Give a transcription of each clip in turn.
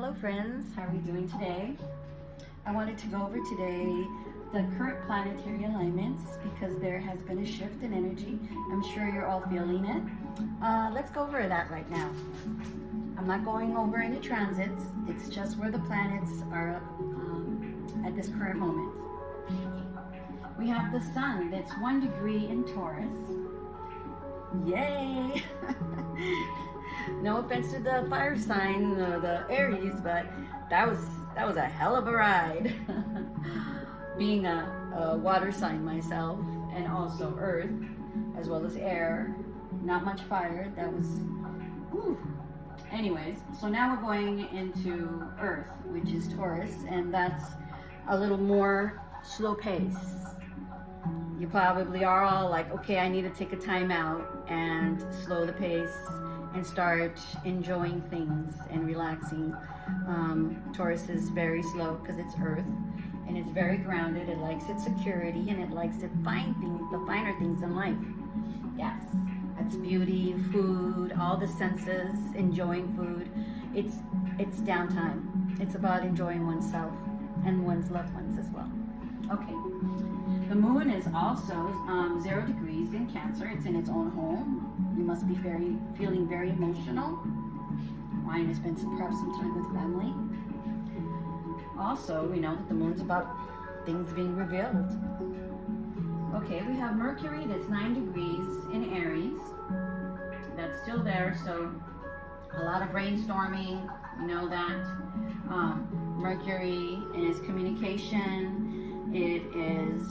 Hello friends, how are we doing today? I wanted to go over today the current planetary alignments because there has been a shift in energy. I'm sure you're all feeling it. Let's go over that right now. I'm not going over any transits, it's just where the planets are at this current moment. We have the sun that's 1 degree in Taurus. Yay! No offense to the fire sign, the Aries, but that was a hell of a ride. Being a water sign myself, and also earth, as well as air, not much fire, that was, whew. Anyways, so now we're going into earth, which is Taurus, and that's a little more slow pace. You probably are all like, okay, I need to take a time out and slow the pace and start enjoying things and relaxing. Taurus is very slow because it's earth, and it's very grounded. It likes its security, and it likes to find things, the finer things in life. Yes, that's beauty, food, all the senses, enjoying food. It's downtime. It's about enjoying oneself and one's loved ones as well. Okay. The moon is also 0 degrees in Cancer. It's in its own home. You must be feeling very emotional. Wanting to spend perhaps some time with family. Also, we know that the moon's about things being revealed. Okay, we have Mercury that's 9 degrees in Aries. That's still there, so a lot of brainstorming. You know that. Mercury is communication. It is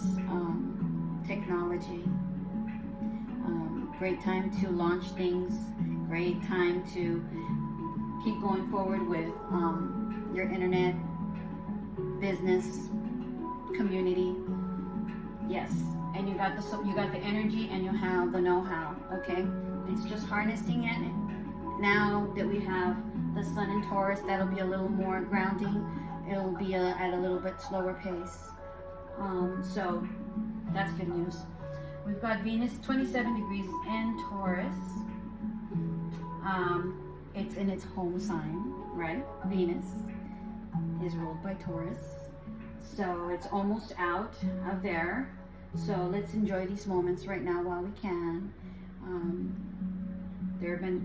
technology. Great time to launch things. Great time to keep going forward with your internet, business, community. Yes, and you got the energy, and you have the know-how. Okay, it's just harnessing it. Now that we have the sun in Taurus, that'll be a little more grounding. It'll be at a little bit slower pace. So that's good news. We've got Venus 27 degrees in Taurus. It's in its home sign, right? Venus is ruled by Taurus. So it's almost out of there. So let's enjoy these moments right now while we can.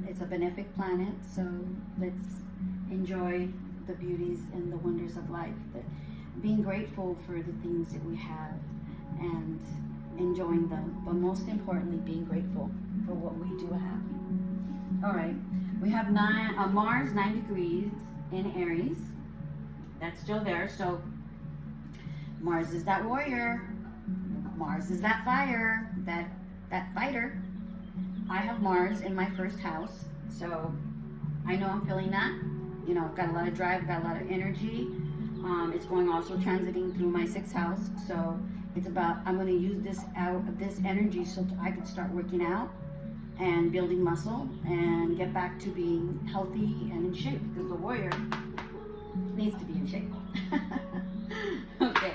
It's a benefic planet, so let's enjoy the beauties and the wonders of life. Being grateful for the things that we have and enjoying them, but most importantly, being grateful for what we do have. All right, we have Mars 9 degrees in Aries. That's still there. So Mars is that warrior. Mars is that fire, that fighter. I have Mars in my first house, so I know I'm feeling that. You know, I've got a lot of drive, got a lot of energy. It's going also transiting through my 6th house, so it's about, I'm going to use this energy so I can start working out and building muscle and get back to being healthy and in shape, because the warrior needs to be in shape. Okay,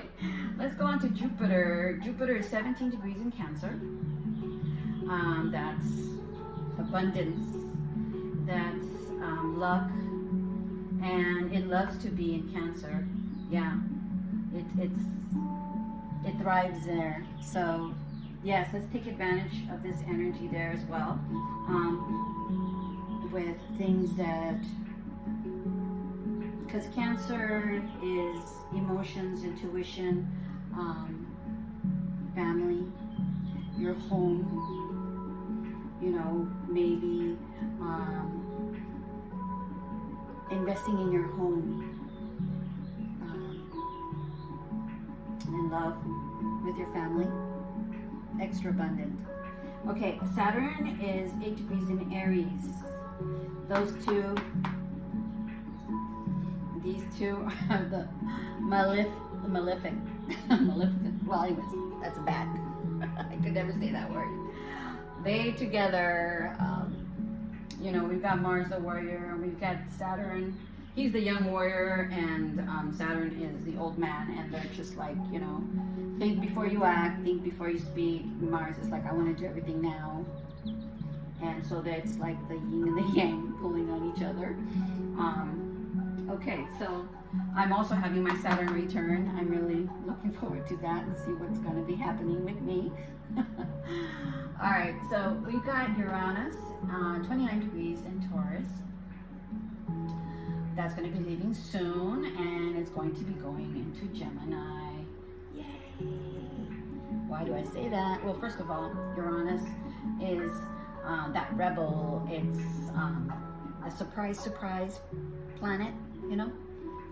let's go on to Jupiter. Jupiter is 17 degrees in Cancer. That's abundance, that's luck, and it loves to be in Cancer. Yeah, it thrives there. So yes, let's take advantage of this energy there as well, with things that, because Cancer is emotions, intuition, family, your home, you know, maybe investing in your home, and love with your family, extra abundant. Okay, Saturn is 8 degrees in Aries. These two are the malefic. Well, anyways, that's bad. I could never say that word. They together, you know, we've got Mars the warrior, we've got Saturn, he's the young warrior, and Saturn is the old man, and they're just like, you know, think before you act, think before you speak. Mars is like, I want to do everything now. And so that's like the yin and the yang pulling on each other. Okay, so I'm also having my Saturn return. I'm really looking forward to that and see what's going to be happening with me. All right, so we've got Uranus, 29 degrees in Taurus. That's going to be leaving soon, and it's going to be going into Gemini. Yay! Why do I say that? Well, first of all, Uranus is that rebel. It's a surprise planet, you know?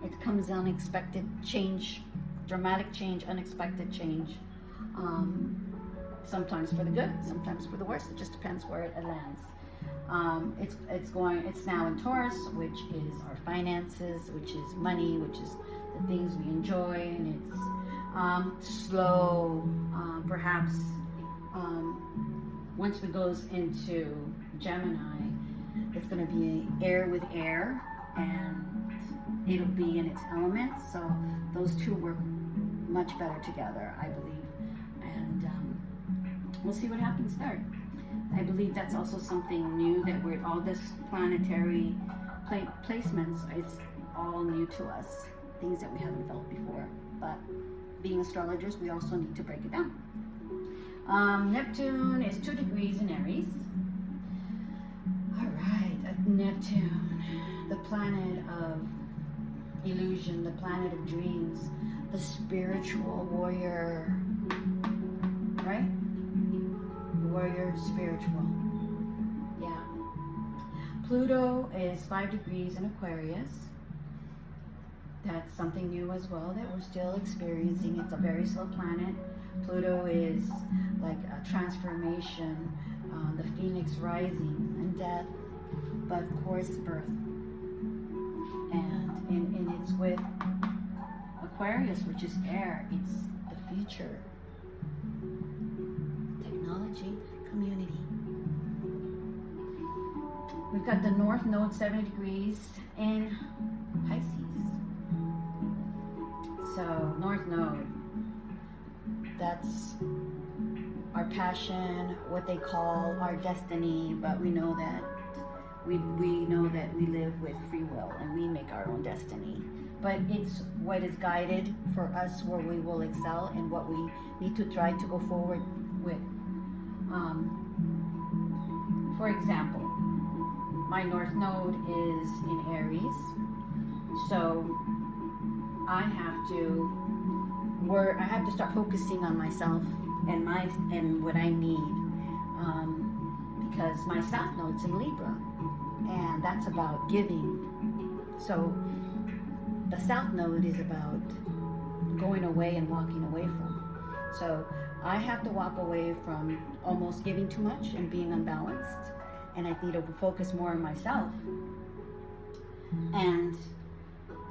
It comes unexpected change, dramatic change, unexpected change. Sometimes for the good, sometimes for the worse. It just depends where it lands. It's now in Taurus, which is our finances, which is money, which is the things we enjoy, and it's slow, perhaps. Once it goes into Gemini, it's going to be air with air, and it'll be in its element. So those two work much better together, I believe. And we'll see what happens there. I believe that's also something new, that we're all this planetary placements is all new to us, things that we haven't felt before. But being astrologers, we also need to break it down. Neptune is 2 degrees in Aries. All right, Neptune, the planet of illusion, the planet of dreams, the spiritual warrior, right? Warrior, spiritual. Yeah. Pluto is 5 degrees in Aquarius. That's something new as well that we're still experiencing. It's a very slow planet. Pluto is like a transformation, the phoenix rising, and death, but of course birth. And it's with Aquarius, which is air. It's the future. Technology, community. We've got the North Node 70 degrees in Pisces. So North Node, that's our passion, what they call our destiny, but we know that we know that we live with free will and we make our own destiny. But it's what is guided for us, where we will excel and what we need to try to go forward with. For example, my North Node is in Aries, so I have to start focusing on myself and what I need, because my South Node's in Libra, and that's about giving. So the South Node is about going away and walking away from. So I have to walk away from almost giving too much and being unbalanced, and I need to focus more on myself and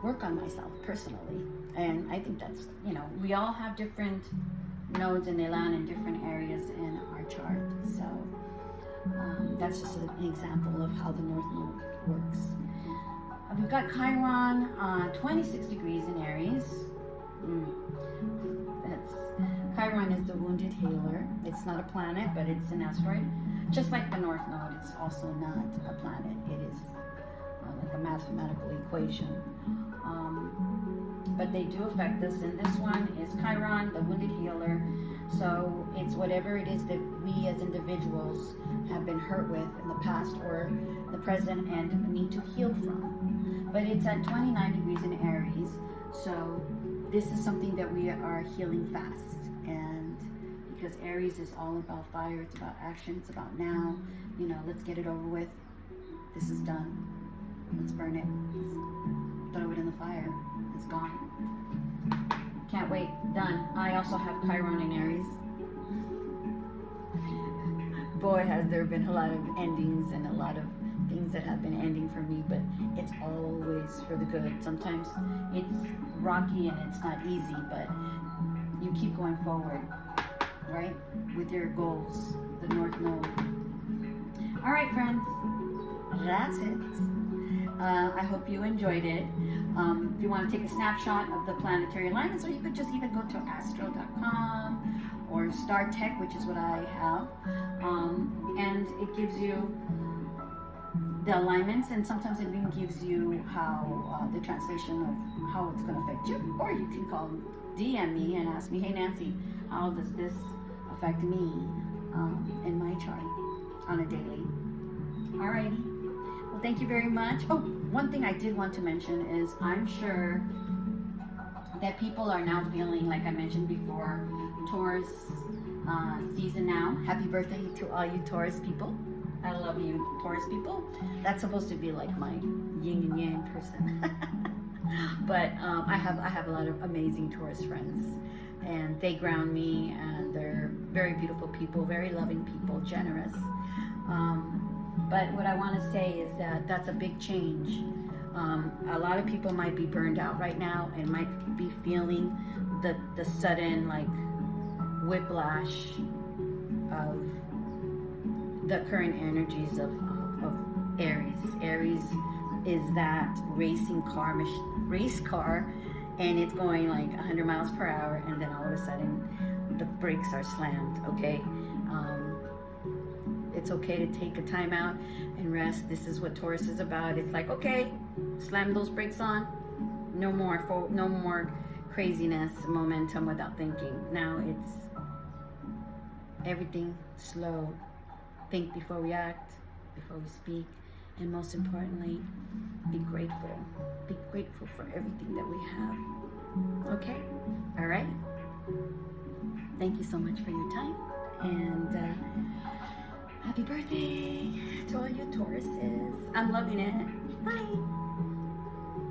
work on myself personally. And I think that's, we all have different nodes and they land in different areas in our chart. So that's just an example of how the North Node works. We've got Chiron, 26 degrees in Aries. Chiron is the wounded healer. It's not a planet, but it's an asteroid. Just like the North Node, it's also not a planet. It is like a mathematical equation. But they do affect us, and this one is Chiron, the wounded healer. So it's whatever it is that we as individuals have been hurt with in the past or the present and need to heal from. But it's at 29 degrees in Aries, so this is something that we are healing fast. And because Aries is all about fire, it's about action, it's about now. Let's get it over with. This is done. Let's burn it. Let's throw it in the fire. It's gone. Can't wait. Done. I also have Chiron in Aries. Boy, has there been a lot of endings and a lot of things that have been ending for me, but it's always for the good. Sometimes it's rocky and it's not easy, but you keep going forward, right? With your goals, the North Node. All right, friends. That's it. I hope you enjoyed it. If you want to take a snapshot of the planetary alignments, or you could just even go to astro.com or Star Tech, which is what I have, and it gives you the alignments, and sometimes it even gives you how the translation of how it's going to affect you. Or you can call, DM me and ask me, hey Nancy, how does this affect me in my chart on a daily? Alrighty. Well, thank you very much. Oh, one thing I did want to mention is I'm sure that people are now feeling, like I mentioned before, Taurus season now. Happy birthday to all you Taurus people. I love you, Taurus people. That's supposed to be like my yin and yang person. But I have a lot of amazing Taurus friends, and they ground me, and they're very beautiful people, very loving people, generous. But what I want to say is that that's a big change. A lot of people might be burned out right now and might be feeling the sudden like whiplash of the current energies of Aries. Aries is that race car, and it's going like 100 miles per hour, and then all of a sudden the brakes are slammed. Okay, it's okay to take a time out and rest. This is what Taurus is about. It's like, okay, slam those brakes on. No more craziness, momentum without thinking. Now it's everything slow. Think before we act, before we speak, and most importantly, be grateful. Be grateful for everything that we have. Okay? All right? Thank you so much for your time, and happy birthday to all you Tauruses. I'm loving it. Bye.